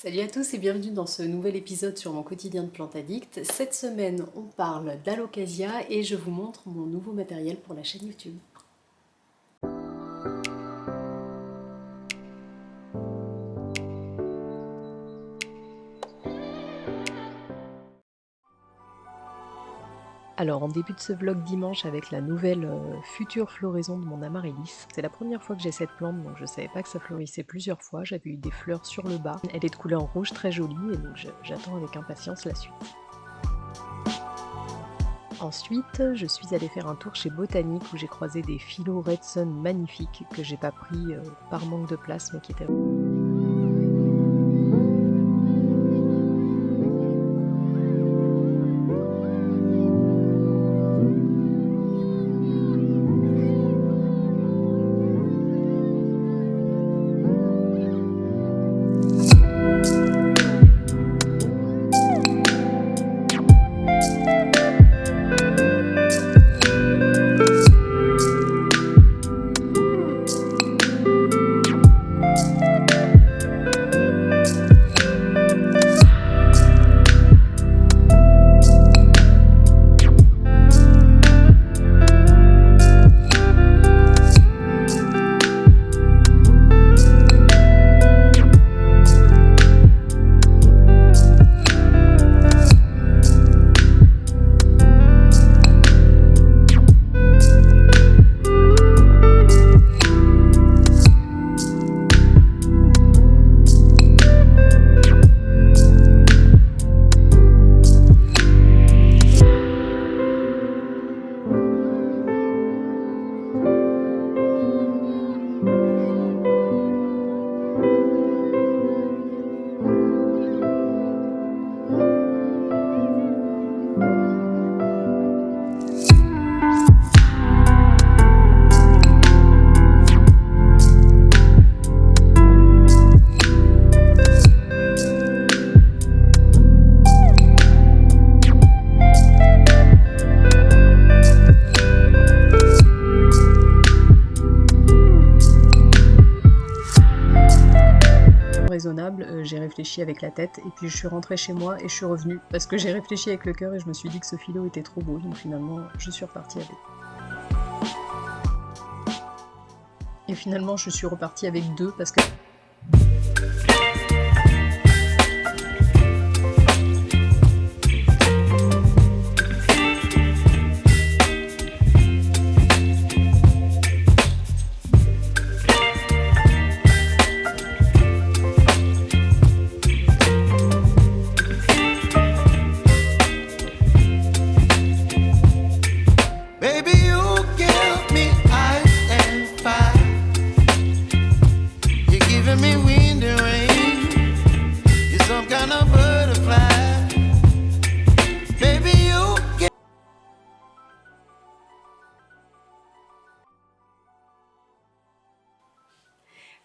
Salut à tous et bienvenue dans ce nouvel épisode sur mon quotidien de plante addict. Cette semaine, on parle d'Alocasia et je vous montre mon nouveau matériel pour la chaîne YouTube. Alors, on débute ce vlog dimanche avec la nouvelle future floraison de mon amaryllis. C'est la première fois que j'ai cette plante, donc je savais pas que ça fleurissait plusieurs fois. J'avais eu des fleurs sur le bas. Elle est de couleur rouge très jolie et donc j'attends avec impatience la suite. Ensuite, je suis allée faire un tour chez Botanique où j'ai croisé des philo Red Sun magnifiques que j'ai pas pris par manque de place mais qui étaient... raisonnable, j'ai réfléchi avec la tête et puis je suis rentrée chez moi et je suis revenue parce que j'ai réfléchi avec le cœur et je me suis dit que ce philo était trop beau, donc finalement je suis repartie avec. Et finalement je suis repartie avec deux parce que...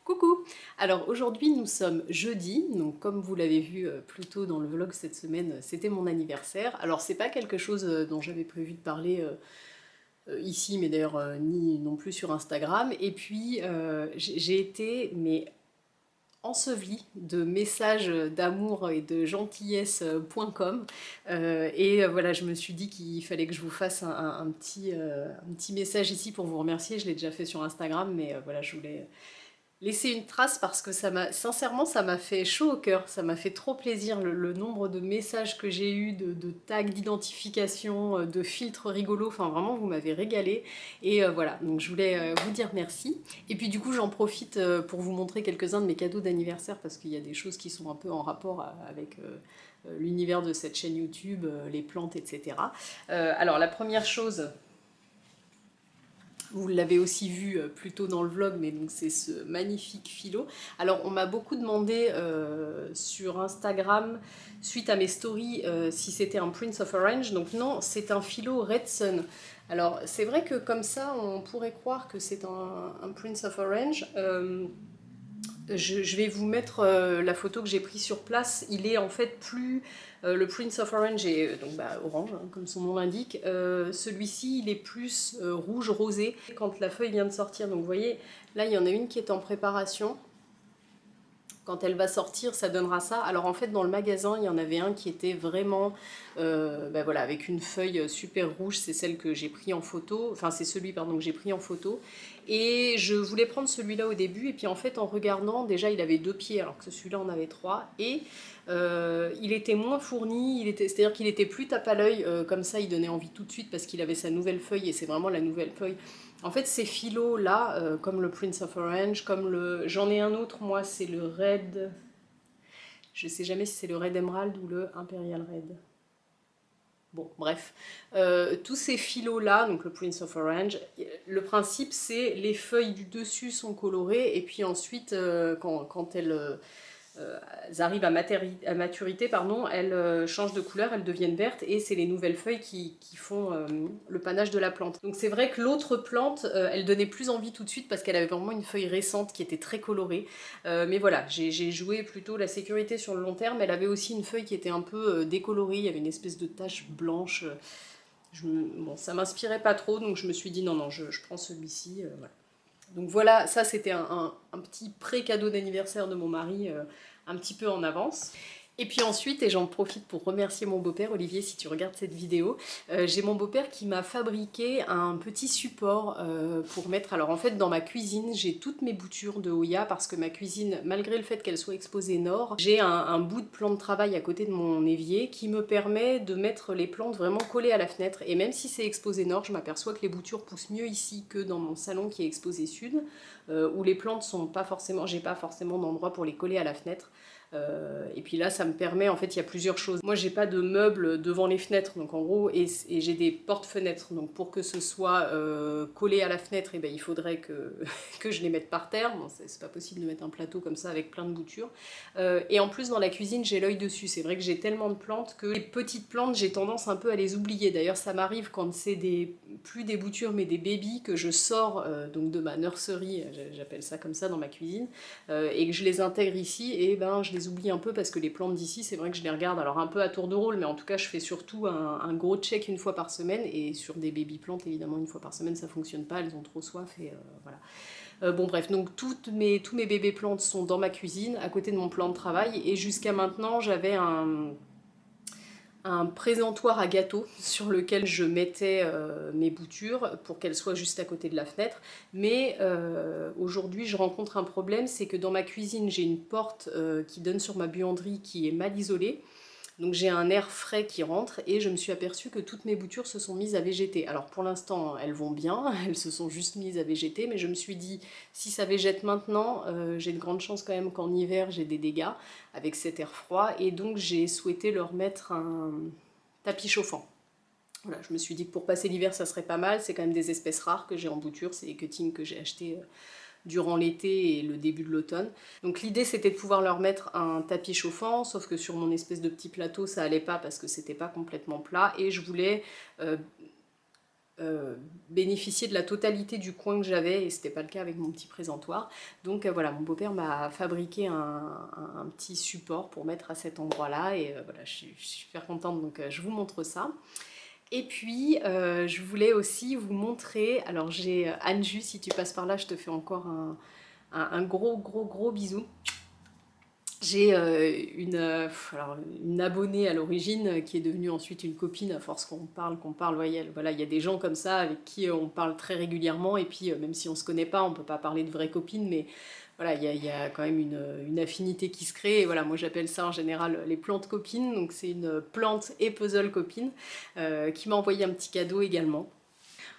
Coucou! Alors aujourd'hui nous sommes jeudi, donc comme vous l'avez vu plus tôt dans le vlog cette semaine, c'était mon anniversaire. Alors c'est pas quelque chose dont j'avais prévu de parler ici, mais d'ailleurs ni non plus sur Instagram. Et puis j'ai été ensevelie de messages d'amour et de gentillesse.com et voilà, je me suis dit qu'il fallait que je vous fasse un petit message ici pour vous remercier. Je l'ai déjà fait sur Instagram, mais voilà, je voulais laisser une trace parce que sincèrement, ça m'a fait chaud au cœur, ça m'a fait trop plaisir le nombre de messages que j'ai eu, de tags d'identification, de filtres rigolos, enfin vraiment vous m'avez régalé et voilà, donc je voulais vous dire merci. Et puis du coup j'en profite pour vous montrer quelques-uns de mes cadeaux d'anniversaire parce qu'il y a des choses qui sont un peu en rapport avec l'univers de cette chaîne YouTube, les plantes, etc. Alors la première chose... Vous l'avez aussi vu plus tôt dans le vlog, mais c'est ce magnifique philo. Alors on m'a beaucoup demandé sur Instagram, suite à mes stories, si c'était un Prince of Orange. Donc non, c'est un philo Red Sun. Alors c'est vrai que comme ça, on pourrait croire que c'est un Prince of Orange. Je vais vous mettre la photo que j'ai prise sur place. Il est en fait plus... le Prince of Orange est donc orange, hein, comme son nom l'indique. Celui-ci, il est plus rouge rosé quand la feuille vient de sortir. Donc vous voyez, là, il y en a une qui est en préparation. Quand elle va sortir, ça donnera ça. Alors en fait, dans le magasin, il y en avait un qui était vraiment, ben voilà, avec une feuille super rouge. C'est celle que j'ai pris en photo. Enfin, c'est celui, pardon, que j'ai pris en photo. Et je voulais prendre celui-là au début. Et puis en fait, en regardant, déjà, il avait 2 pieds, alors que celui-là en avait 3. Et il était moins fourni. C'est-à-dire qu'il était plus tape à l'œil. Comme ça, il donnait envie tout de suite parce qu'il avait sa nouvelle feuille. Et c'est vraiment la nouvelle feuille. En fait, ces philos-là, comme le Prince of Orange, comme le... J'en ai un autre, moi, c'est le Red... Je sais jamais si c'est le Red Emerald ou le Imperial Red. Bon, bref. Tous ces philos-là, donc le Prince of Orange, le principe, c'est les feuilles du dessus sont colorées, et puis ensuite, quand elles arrivent à maturité, pardon, elles changent de couleur, elles deviennent vertes et c'est les nouvelles feuilles qui font le panache de la plante. Donc c'est vrai que l'autre plante, elle donnait plus envie tout de suite parce qu'elle avait vraiment une feuille récente qui était très colorée. Mais voilà, j'ai joué plutôt la sécurité sur le long terme. Elle avait aussi une feuille qui était un peu décolorée, il y avait une espèce de tache blanche. Bon, ça m'inspirait pas trop, donc je me suis dit non, non, je prends celui-ci. Voilà. Donc voilà, ça c'était un petit pré-cadeau d'anniversaire de mon mari, un petit peu en avance. Et puis ensuite, et j'en profite pour remercier mon beau-père, Olivier, si tu regardes cette vidéo, j'ai mon beau-père qui m'a fabriqué un petit support pour mettre... Alors en fait, dans ma cuisine, j'ai toutes mes boutures de Hoya parce que ma cuisine, malgré le fait qu'elle soit exposée nord, j'ai un bout de plan de travail à côté de mon évier qui me permet de mettre les plantes vraiment collées à la fenêtre. Et même si c'est exposé nord, je m'aperçois que les boutures poussent mieux ici que dans mon salon qui est exposé sud, où les plantes sont pas forcément... J'ai pas forcément d'endroit pour les coller à la fenêtre. Et puis là, ça me permet, en fait, il y a plusieurs choses. Moi, j'ai pas de meubles devant les fenêtres, donc en gros, et j'ai des portes-fenêtres. Donc pour que ce soit collé à la fenêtre, eh ben, il faudrait que je les mette par terre. Bon, c'est pas possible de mettre un plateau comme ça avec plein de boutures. Et en plus, dans la cuisine, j'ai l'œil dessus. C'est vrai que j'ai tellement de plantes que les petites plantes, j'ai tendance un peu à les oublier. D'ailleurs, ça m'arrive quand c'est plus des boutures, mais des bébis que je sors donc de ma nurserie, j'appelle ça comme ça dans ma cuisine, et que je les intègre ici, et ben je les oublie un peu parce que les plantes d'ici, c'est vrai que je les regarde alors un peu à tour de rôle, mais en tout cas je fais surtout un gros check une fois par semaine, et sur des baby plantes évidemment une fois par semaine ça fonctionne pas, elles ont trop soif et voilà. Bon bref, donc tous mes bébés plantes sont dans ma cuisine, à côté de mon plan de travail, et jusqu'à maintenant j'avais un présentoir à gâteaux sur lequel je mettais mes boutures pour qu'elles soient juste à côté de la fenêtre. Mais aujourd'hui, je rencontre un problème, c'est que dans ma cuisine, j'ai une porte qui donne sur ma buanderie qui est mal isolée. Donc j'ai un air frais qui rentre et je me suis aperçue que toutes mes boutures se sont mises à végéter. Alors pour l'instant elles vont bien, elles se sont juste mises à végéter, mais je me suis dit si ça végète maintenant, j'ai de grandes chances quand même qu'en hiver j'ai des dégâts avec cet air froid, et donc j'ai souhaité leur mettre un tapis chauffant. Voilà, je me suis dit que pour passer l'hiver ça serait pas mal, c'est quand même des espèces rares que j'ai en bouture, c'est des cuttings que j'ai achetés durant l'été et le début de l'automne. Donc l'idée c'était de pouvoir leur mettre un tapis chauffant, sauf que sur mon espèce de petit plateau ça allait pas parce que c'était pas complètement plat, et je voulais bénéficier de la totalité du coin que j'avais, et c'était pas le cas avec mon petit présentoir. Donc voilà, mon beau-père m'a fabriqué un petit support pour mettre à cet endroit là, et voilà, je suis super contente, donc je vous montre ça. Et puis, je voulais aussi vous montrer, alors j'ai Anju, si tu passes par là, je te fais encore un gros bisou. J'ai une abonnée à l'origine qui est devenue ensuite une copine à force qu'on parle, voyez, voilà, il y a des gens comme ça avec qui on parle très régulièrement, et puis même si on se connaît pas, on peut pas parler de vraies copines, mais voilà, il y a quand même une affinité qui se crée, et voilà, moi j'appelle ça en général les plantes copines, donc c'est une plante et puzzle copine qui m'a envoyé un petit cadeau également.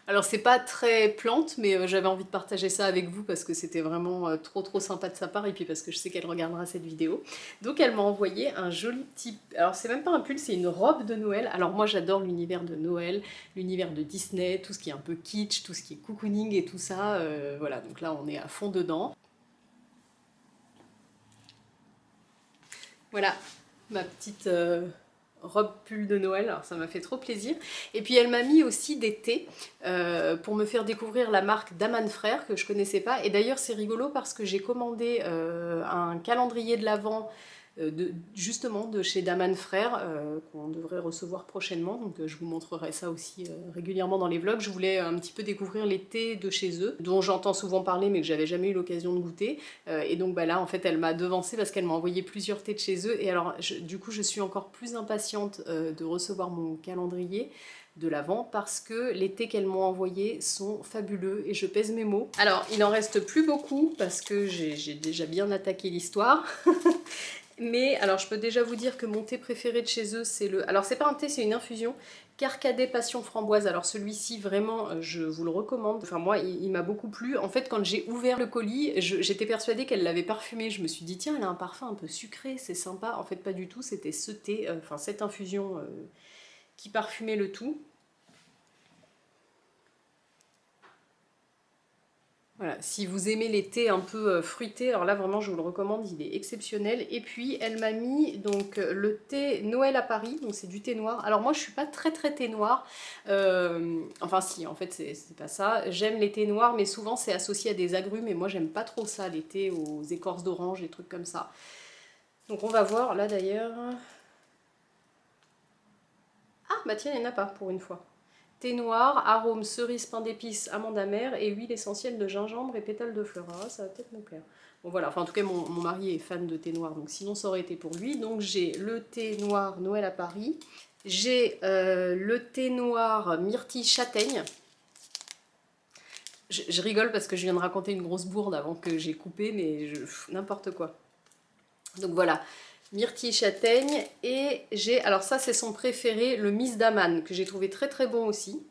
Alors c'est pas très plante, mais j'avais envie de partager ça avec vous parce que c'était vraiment trop sympa de sa part, et puis parce que je sais qu'elle regardera cette vidéo. Donc elle m'a envoyé un joli petit... Alors c'est même pas un pull, c'est une robe de Noël. Alors moi j'adore l'univers de Noël, l'univers de Disney, tout ce qui est un peu kitsch, tout ce qui est cocooning et tout ça. Voilà, donc là on est à fond dedans. Voilà, ma petite robe pull de Noël, alors ça m'a fait trop plaisir. Et puis elle m'a mis aussi des thés pour me faire découvrir la marque Daman Frères que je connaissais pas. Et d'ailleurs c'est rigolo parce que j'ai commandé un calendrier de l'Avent justement de chez Daman Frères, qu'on devrait recevoir prochainement, donc je vous montrerai ça aussi régulièrement dans les vlogs. Je voulais un petit peu découvrir les thés de chez eux, dont j'entends souvent parler mais que j'avais jamais eu l'occasion de goûter, et donc bah, là en fait elle m'a devancée parce qu'elle m'a envoyé plusieurs thés de chez eux, et alors du coup je suis encore plus impatiente de recevoir mon calendrier de l'Avent parce que les thés qu'elles m'ont envoyés sont fabuleux et je pèse mes mots. Alors il en reste plus beaucoup parce que j'ai déjà bien attaqué l'histoire. Mais alors je peux déjà vous dire que mon thé préféré de chez eux c'est le... Alors c'est pas un thé, c'est une infusion. Carcadet Passion Framboise. Alors celui-ci vraiment je vous le recommande. Enfin moi il m'a beaucoup plu. En fait quand j'ai ouvert le colis j'étais persuadée qu'elle l'avait parfumé. Je me suis dit tiens elle a un parfum un peu sucré, c'est sympa. En fait pas du tout, c'était ce thé, enfin cette infusion qui parfumait le tout. Voilà, si vous aimez les thés un peu fruités, alors là vraiment je vous le recommande, il est exceptionnel. Et puis elle m'a mis donc le thé Noël à Paris, donc c'est du thé noir. Alors moi je suis pas très thé noir, enfin si en fait c'est pas ça. J'aime les thés noirs mais souvent c'est associé à des agrumes et moi j'aime pas trop ça, les thés aux écorces d'orange, des trucs comme ça. Donc on va voir là d'ailleurs. Ah bah tiens il n'y en a pas pour une fois. Thé noir, arôme cerise, pain d'épices, amande amère et huile essentielle de gingembre et pétales de fleurs. Ah, ça va peut-être me plaire. Bon voilà, enfin en tout cas mon mari est fan de thé noir, donc sinon ça aurait été pour lui. Donc j'ai le thé noir Noël à Paris, j'ai le thé noir myrtille châtaigne. Je rigole parce que je viens de raconter une grosse bourde avant que j'ai coupé, mais n'importe quoi. Donc voilà, myrtille châtaigne, et j'ai, alors ça c'est son préféré, le Miss Daman, que j'ai trouvé très bon aussi.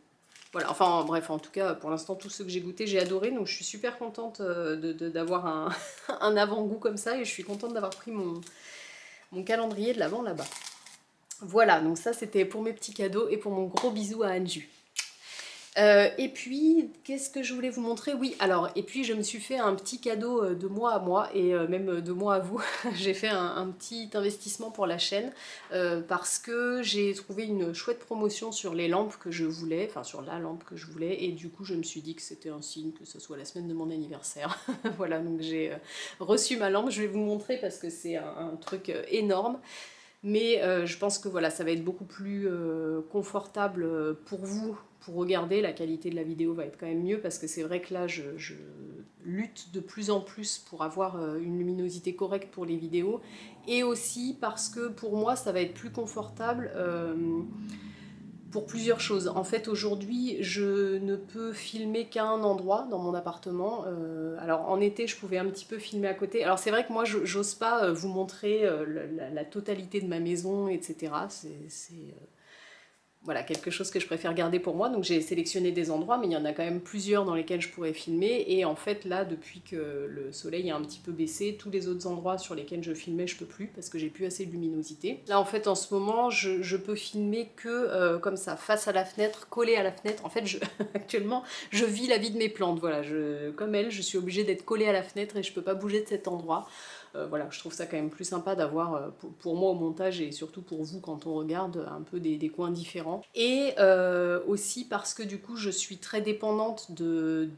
Voilà, enfin bref, en tout cas pour l'instant tous ceux que j'ai goûtés j'ai adoré, donc je suis super contente d'avoir un avant-goût comme ça, et je suis contente d'avoir pris mon calendrier de l'Avent là-bas. Voilà, donc ça c'était pour mes petits cadeaux et pour mon gros bisou à Anju. Et puis, qu'est-ce que je voulais vous montrer? Oui, alors, et puis je me suis fait un petit cadeau de moi à moi, et même de moi à vous. J'ai fait un petit investissement pour la chaîne, parce que j'ai trouvé une chouette promotion sur les lampes que je voulais, enfin sur la lampe que je voulais, et du coup je me suis dit que c'était un signe que ce soit la semaine de mon anniversaire. Voilà, donc j'ai reçu ma lampe, je vais vous montrer parce que c'est un truc énorme. Mais je pense que voilà, ça va être beaucoup plus confortable pour vous, pour regarder. La qualité de la vidéo va être quand même mieux parce que c'est vrai que là, je lutte de plus en plus pour avoir une luminosité correcte pour les vidéos. Et aussi parce que pour moi, ça va être plus confortable pour plusieurs choses. En fait, aujourd'hui, je ne peux filmer qu'à un endroit dans mon appartement. Alors, en été, je pouvais un petit peu filmer à côté. Alors, c'est vrai que moi, j'ose pas vous montrer la totalité de ma maison, etc. C'est voilà, quelque chose que je préfère garder pour moi. Donc, j'ai sélectionné des endroits, mais il y en a quand même plusieurs dans lesquels je pourrais filmer. Et en fait, là, depuis que le soleil a un petit peu baissé, tous les autres endroits sur lesquels je filmais, je peux plus parce que j'ai plus assez de luminosité. Là, en fait, en ce moment, je peux filmer que comme ça, face à la fenêtre, collé à la fenêtre. En fait, actuellement, je vis la vie de mes plantes. Voilà, comme elle, je suis obligée d'être collée à la fenêtre et je peux pas bouger de cet endroit. Voilà, je trouve ça quand même plus sympa d'avoir, pour moi au montage et surtout pour vous quand on regarde, un peu des coins différents. Et aussi parce que du coup je suis très dépendante de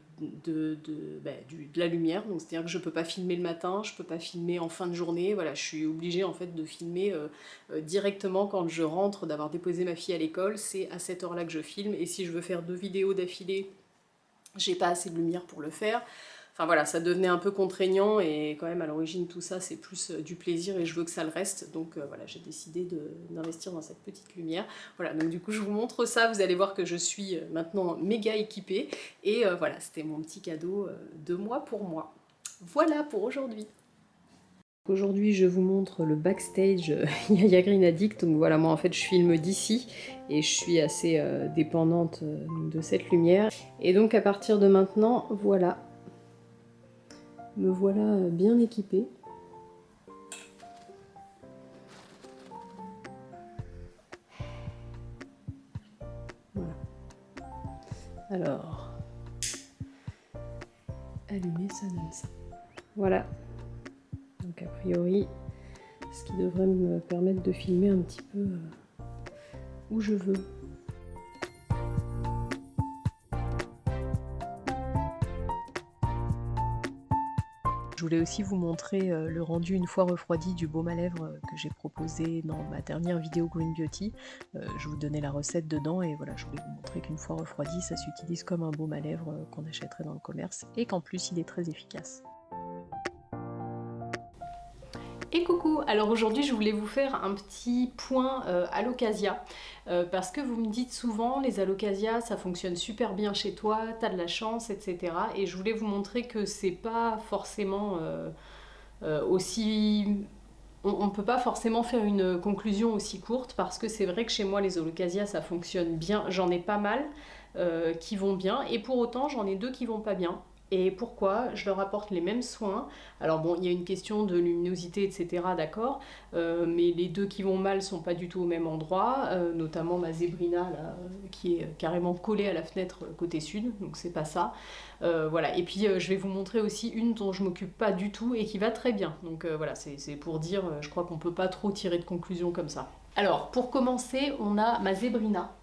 la lumière, donc c'est-à-dire que je peux pas filmer le matin, je peux pas filmer en fin de journée, voilà, je suis obligée en fait de filmer directement quand je rentre, d'avoir déposé ma fille à l'école, c'est à cette heure-là que je filme, et si je veux faire 2 vidéos d'affilée, j'ai pas assez de lumière pour le faire. Enfin voilà, ça devenait un peu contraignant, et quand même à l'origine tout ça c'est plus du plaisir et je veux que ça le reste, donc voilà, j'ai décidé d'investir dans cette petite lumière. Voilà, donc du coup je vous montre ça, vous allez voir que je suis maintenant méga équipée, et voilà, c'était mon petit cadeau de moi pour moi. Voilà pour aujourd'hui. Aujourd'hui je vous montre le backstage Yaya Green Addict, donc voilà, moi en fait je filme d'ici et je suis assez dépendante de cette lumière, et donc à partir de maintenant, voilà, me voilà bien équipée. Voilà. Alors, allumer, ça donne ça. Voilà. Donc a priori, ce qui devrait me permettre de filmer un petit peu où je veux. Je voulais aussi vous montrer le rendu une fois refroidi du baume à lèvres que j'ai proposé dans ma dernière vidéo Green Beauty. Je vous donnais la recette dedans et voilà, je voulais vous montrer qu'une fois refroidi, ça s'utilise comme un baume à lèvres qu'on achèterait dans le commerce et qu'en plus il est très efficace. Et coucou! Alors aujourd'hui je voulais vous faire un petit point alocasia parce que vous me dites souvent les alocasias ça fonctionne super bien chez toi, t'as de la chance, etc. Et je voulais vous montrer que c'est pas forcément aussi... On peut pas forcément faire une conclusion aussi courte parce que c'est vrai que chez moi les alocasias ça fonctionne bien, j'en ai pas mal qui vont bien et pour autant j'en ai deux qui vont pas bien. Et pourquoi? Je leur apporte les mêmes soins. Alors bon, il y a une question de luminosité, etc., d'accord, mais les deux qui vont mal sont pas du tout au même endroit, notamment ma zébrina, là, qui est carrément collée à la fenêtre côté sud, donc c'est pas ça. Voilà, et puis je vais vous montrer aussi une dont je m'occupe pas du tout et qui va très bien. Donc voilà, c'est pour dire, je crois qu'on peut pas trop tirer de conclusion comme ça. Alors, pour commencer, on a ma zébrina.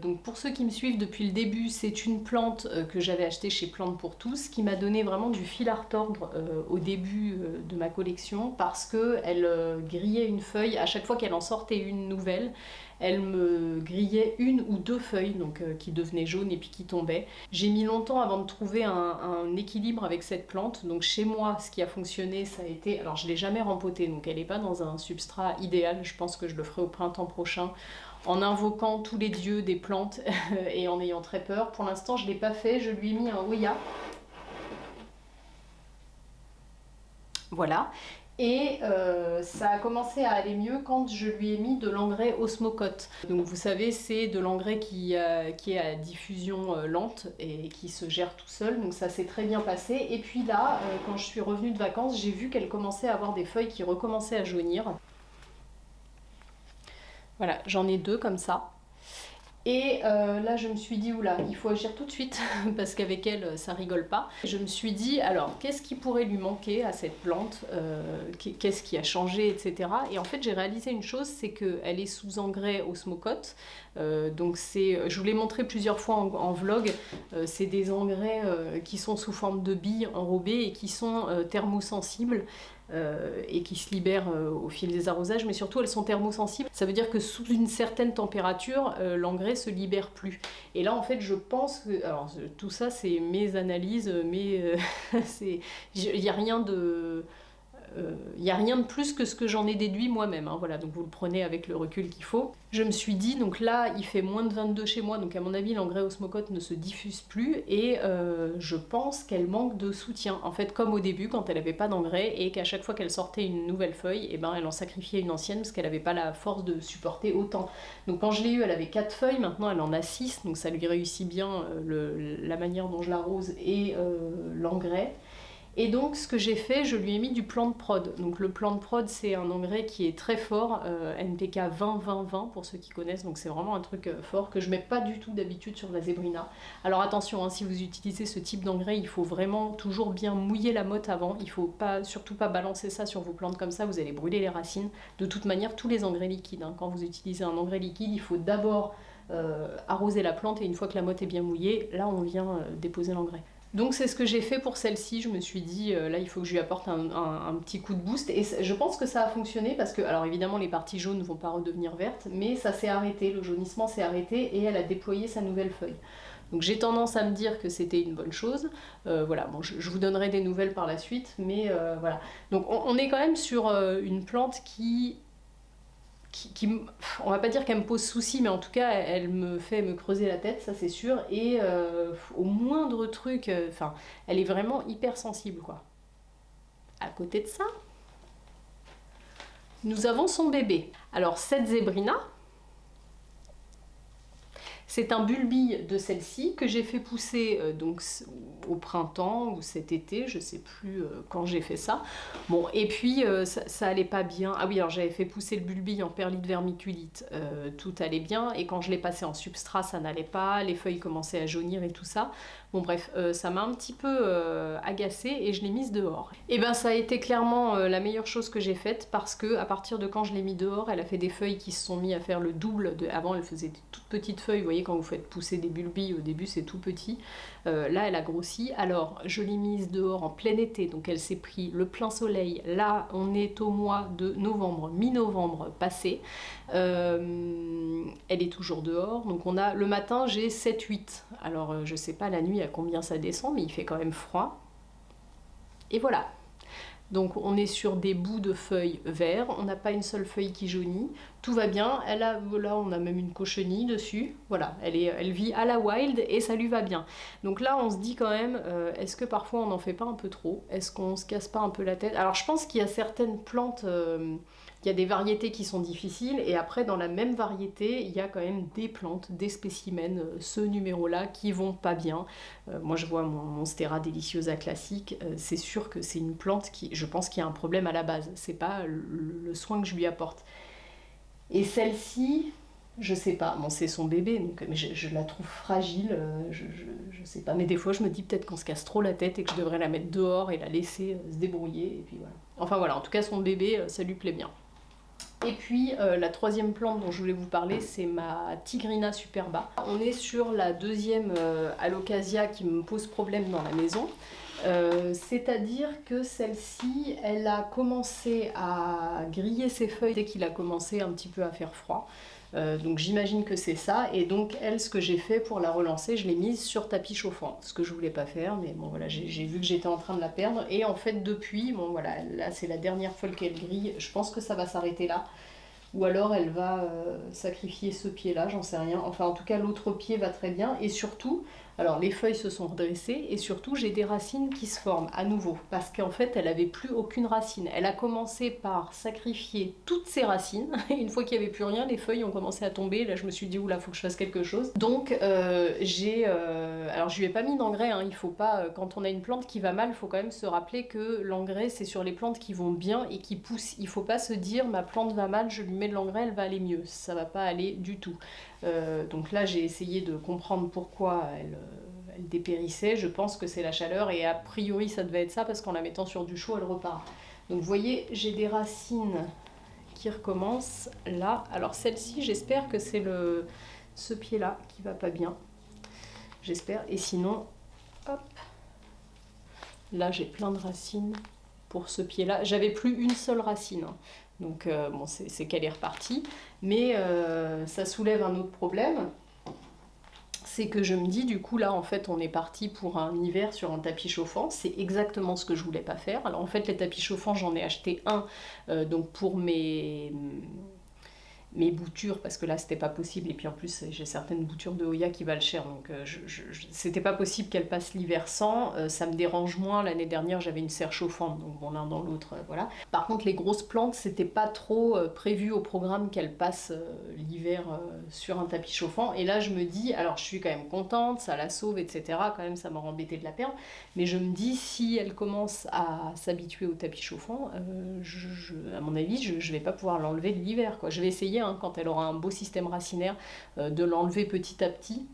Donc pour ceux qui me suivent depuis le début, c'est une plante que j'avais achetée chez Plantes pour tous, qui m'a donné vraiment du fil à retordre au début de ma collection, parce qu'elle grillait une feuille, à chaque fois qu'elle en sortait une nouvelle, elle me grillait une ou deux feuilles, donc qui devenaient jaunes et puis qui tombaient. J'ai mis longtemps avant de trouver un équilibre avec cette plante, donc chez moi ce qui a fonctionné ça a été, alors je l'ai jamais rempotée, donc elle n'est pas dans un substrat idéal, je pense que je le ferai au printemps prochain, en invoquant tous les dieux des plantes et en ayant très peur. Pour l'instant, je ne l'ai pas fait, je lui ai mis un Oya. Voilà. Et ça a commencé à aller mieux quand je lui ai mis de l'engrais Osmocote. Donc vous savez, c'est de l'engrais qui est à diffusion lente et qui se gère tout seul, donc ça s'est très bien passé. Et puis là, quand je suis revenue de vacances, j'ai vu qu'elle commençait à avoir des feuilles qui recommençaient à jaunir. Voilà, j'en ai deux comme ça. Et là, je me suis dit, oula, il faut agir tout de suite, parce qu'avec elle, ça rigole pas. Je me suis dit, alors, qu'est-ce qui pourrait lui manquer à cette plante, qu'est-ce qui a changé, etc. Et en fait, j'ai réalisé une chose, c'est qu'elle est sous engrais Osmocote. Donc je vous l'ai montré plusieurs fois en vlog, c'est des engrais qui sont sous forme de billes enrobées et qui sont thermosensibles. Et qui se libèrent au fil des arrosages, mais surtout elles sont thermosensibles. Ça veut dire que sous une certaine température, l'engrais se libère plus. Et là, en fait, je pense que... Alors, tout ça, c'est mes analyses, mais il n'y a rien de... Il n'y a rien de plus que ce que j'en ai déduit moi-même, hein, voilà, donc vous le prenez avec le recul qu'il faut. Je me suis dit, donc là, il fait moins de 22 chez moi, donc à mon avis, l'engrais Osmocote ne se diffuse plus, et je pense qu'elle manque de soutien. En fait, comme au début, quand elle n'avait pas d'engrais, et qu'à chaque fois qu'elle sortait une nouvelle feuille, et ben, elle en sacrifiait une ancienne, parce qu'elle n'avait pas la force de supporter autant. Donc quand je l'ai eue, elle avait 4 feuilles, maintenant elle en a 6, donc ça lui réussit bien la manière dont je l'arrose et l'engrais. Et donc ce que j'ai fait, je lui ai mis du Plant Prod. Donc le Plant Prod, c'est un engrais qui est très fort, NPK 20-20-20 pour ceux qui connaissent, donc c'est vraiment un truc fort que je mets pas du tout d'habitude sur la zébrina. Alors attention, hein, si vous utilisez ce type d'engrais, il faut vraiment toujours bien mouiller la motte avant, il faut pas, surtout pas balancer ça sur vos plantes comme ça, vous allez brûler les racines. De toute manière, tous les engrais liquides, hein, quand vous utilisez un engrais liquide, il faut d'abord arroser la plante et une fois que la motte est bien mouillée, là on vient déposer l'engrais. Donc c'est ce que j'ai fait pour celle-ci, je me suis dit là il faut que je lui apporte un petit coup de boost et je pense que ça a fonctionné parce que, alors évidemment les parties jaunes ne vont pas redevenir vertes, mais ça s'est arrêté, le jaunissement s'est arrêté et elle a déployé sa nouvelle feuille. Donc j'ai tendance à me dire que c'était une bonne chose, voilà, bon, je vous donnerai des nouvelles par la suite, mais voilà. Donc on est quand même sur une plante qui on va pas dire qu'elle me pose souci, mais en tout cas elle me fait me creuser la tête, ça c'est sûr, et au moindre truc, enfin elle est vraiment hyper sensible quoi. À côté de ça, nous avons son bébé. Alors cette zébrina, c'est un bulbille de celle-ci que j'ai fait pousser donc au printemps ou cet été, je sais plus quand j'ai fait ça. Bon, et puis ça allait pas bien. Ah oui, alors j'avais fait pousser le bulbille en perlite vermiculite, tout allait bien, et quand je l'ai passé en substrat, ça n'allait pas, les feuilles commençaient à jaunir et tout ça. Bon bref, ça m'a un petit peu agacée et je l'ai mise dehors. Et ben ça a été clairement la meilleure chose que j'ai faite parce que à partir de quand je l'ai mis dehors, elle a fait des feuilles qui se sont mis à faire le double. Avant elle faisait des toutes petites feuilles, vous voyez, quand vous faites pousser des bulbilles, au début c'est tout petit. Là elle a grossi. Alors je l'ai mise dehors en plein été, donc elle s'est pris le plein soleil. Là on est au mois de novembre, mi-novembre passé. Elle est toujours dehors, donc on a le matin j'ai 7-8. Alors je sais pas la nuit à combien ça descend, mais il fait quand même froid. Et voilà. Donc on est sur des bouts de feuilles verts, on n'a pas une seule feuille qui jaunit, tout va bien, là on a même une cochenille dessus, voilà, elle vit à la wild et ça lui va bien. Donc là on se dit quand même, est-ce que parfois on n'en fait pas un peu trop? Est-ce qu'on se casse pas un peu la tête? Alors je pense qu'il y a certaines plantes, il y a des variétés qui sont difficiles, et après dans la même variété, il y a quand même des plantes, des spécimens, ce numéro-là, qui vont pas bien. Moi je vois mon Monstera deliciosa classique, c'est sûr que c'est une plante qui, je pense qu'il y a un problème à la base, c'est pas le soin que je lui apporte. Et celle-ci, je sais pas, bon c'est son bébé, donc, mais je la trouve fragile, je sais pas, mais des fois je me dis peut-être qu'on se casse trop la tête et que je devrais la mettre dehors et la laisser se débrouiller, et puis voilà. Enfin voilà, en tout cas son bébé, ça lui plaît bien. Et puis la troisième plante dont je voulais vous parler, c'est ma Tigrina superba. On est sur la deuxième Alocasia qui me pose problème dans la maison. C'est-à-dire que celle-ci, elle a commencé à griller ses feuilles dès qu'il a commencé un petit peu à faire froid. Donc j'imagine que c'est ça, et donc elle, ce que j'ai fait pour la relancer, je l'ai mise sur tapis chauffant, ce que je voulais pas faire, mais bon voilà, j'ai vu que j'étais en train de la perdre, et en fait depuis, bon voilà, là c'est la dernière feuille qu'elle grille, je pense que ça va s'arrêter là, ou alors elle va sacrifier ce pied-là, j'en sais rien, enfin en tout cas l'autre pied va très bien, et surtout, alors les feuilles se sont redressées, et surtout j'ai des racines qui se forment à nouveau, parce qu'en fait elle avait plus aucune racine. Elle a commencé par sacrifier toutes ses racines, et une fois qu'il n'y avait plus rien, les feuilles ont commencé à tomber, là je me suis dit oula, faut que je fasse quelque chose. Donc alors je lui ai pas mis d'engrais, hein. Il faut pas, quand on a une plante qui va mal, il faut quand même se rappeler que l'engrais c'est sur les plantes qui vont bien et qui poussent. Il faut pas se dire ma plante va mal, je lui mets de l'engrais, elle va aller mieux, ça va pas aller du tout. Donc là j'ai essayé de comprendre pourquoi elle dépérissait, je pense que c'est la chaleur, et a priori ça devait être ça, parce qu'en la mettant sur du chaud elle repart. Donc vous voyez, j'ai des racines qui recommencent là. Alors celle-ci, j'espère que c'est ce pied là qui va pas bien, j'espère, et sinon hop, là j'ai plein de racines pour ce pied là, j'avais plus une seule racine, hein. Donc bon, c'est qu'elle est repartie, mais ça soulève un autre problème, c'est que je me dis du coup là en fait on est parti pour un hiver sur un tapis chauffant, c'est exactement ce que je voulais pas faire. Alors en fait les tapis chauffants j'en ai acheté un donc pour mes boutures, parce que là c'était pas possible, et puis en plus j'ai certaines boutures de Hoya qui valent cher, donc c'était pas possible qu'elle passe l'hiver sans, ça me dérange moins. L'année dernière j'avais une serre chauffante, donc bon l'un dans l'autre, voilà. Par contre les grosses plantes, c'était pas trop prévu au programme qu'elles passent l'hiver sur un tapis chauffant, et là je me dis, alors je suis quand même contente, ça la sauve, etc. Quand même ça m'a embêté de la perdre, mais je me dis si elle commence à s'habituer au tapis chauffant, à mon avis je vais pas pouvoir l'enlever de l'hiver, quoi. Je vais essayer, hein, quand elle aura un beau système racinaire, de l'enlever petit à petit.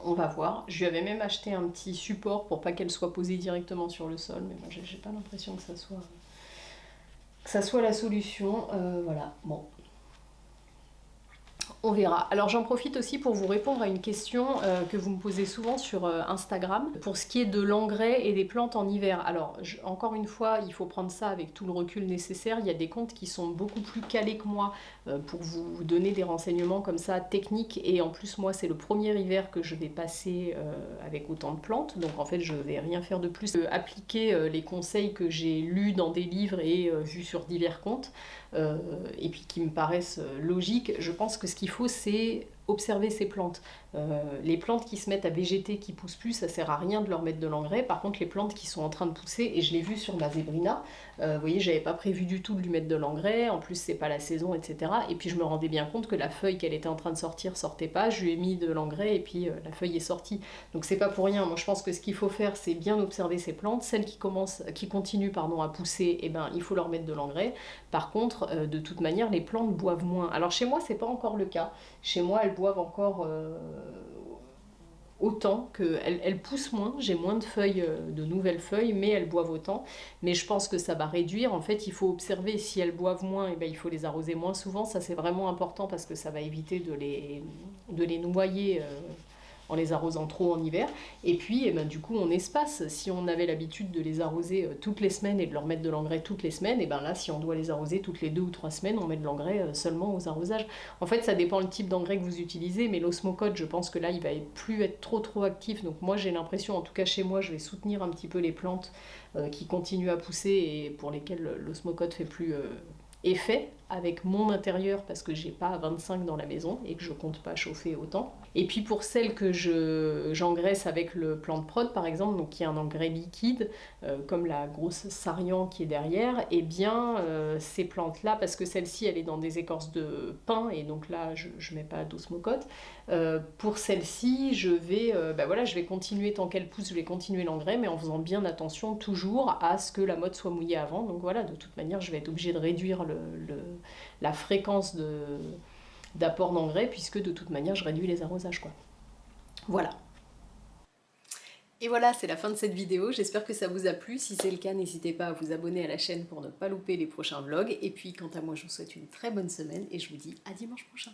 On va voir. Je lui avais même acheté un petit support pour pas qu'elle soit posée directement sur le sol, mais moi j'ai pas l'impression que ça soit la solution. Voilà, bon. On verra. Alors j'en profite aussi pour vous répondre à une question que vous me posez souvent sur Instagram, pour ce qui est de l'engrais et des plantes en hiver. Alors encore une fois, il faut prendre ça avec tout le recul nécessaire. Il y a des comptes qui sont beaucoup plus calés que moi pour vous donner des renseignements comme ça techniques, et en plus moi c'est le premier hiver que je vais passer avec autant de plantes, donc en fait je vais rien faire de plus, appliquer les conseils que j'ai lus dans des livres et vus sur divers comptes, et puis qui me paraissent logiques. Je pense que ce qu'il faut, c'est observer ces plantes. Les plantes qui se mettent à végéter, qui poussent plus, ça sert à rien de leur mettre de l'engrais. Par contre les plantes qui sont en train de pousser, et je l'ai vu sur ma zébrina, vous voyez, j'avais pas prévu du tout de lui mettre de l'engrais, en plus c'est pas la saison, etc. Et puis je me rendais bien compte que la feuille qu'elle était en train de sortir sortait pas, je lui ai mis de l'engrais et puis la feuille est sortie. Donc c'est pas pour rien. Moi je pense que ce qu'il faut faire, c'est bien observer ces plantes. Celles qui continuent à pousser, eh ben, il faut leur mettre de l'engrais. Par contre, de toute manière, les plantes boivent moins. Alors chez moi c'est pas encore le cas. Chez moi elles boivent encore autant, qu'elles poussent moins, j'ai moins de feuilles, de nouvelles feuilles, mais elles boivent autant. Mais je pense que ça va réduire. En fait, il faut observer si elles boivent moins, et ben, il faut les arroser moins souvent. Ça, c'est vraiment important parce que ça va éviter de les noyer en les arrosant trop en hiver. Et puis, eh ben, du coup, on espace. Si on avait l'habitude de les arroser toutes les semaines et de leur mettre de l'engrais toutes les semaines, et ben là, si on doit les arroser toutes les 2 ou 3 semaines, on met de l'engrais seulement aux arrosages. En fait, ça dépend le type d'engrais que vous utilisez, mais l'osmocote, je pense que là, il va plus être trop actif. Donc moi, j'ai l'impression, en tout cas chez moi, je vais soutenir un petit peu les plantes qui continuent à pousser et pour lesquelles l'osmocote fait plus effet avec mon intérieur parce que j'ai pas 25 dans la maison et que je compte pas chauffer autant. Et puis pour celles que j'engraisse avec le plant de prod par exemple, donc qui est un engrais liquide, comme la grosse Sarian qui est derrière, et bien ces plantes là, parce que celle-ci elle est dans des écorces de pin et donc là je mets pas d'osmocote, pour celle-ci je vais voilà, je vais continuer tant qu'elle pousse, je vais continuer l'engrais mais en faisant bien attention toujours à ce que la motte soit mouillée avant. Donc voilà, de toute manière je vais être obligée de réduire la fréquence d'apport d'engrais puisque de toute manière je réduis les arrosages quoi. Voilà. Et voilà, c'est la fin de cette vidéo, j'espère que ça vous a plu. Si c'est le cas, n'hésitez pas à vous abonner à la chaîne pour ne pas louper les prochains vlogs. Et puis quant à moi, je vous souhaite une très bonne semaine et je vous dis à dimanche prochain.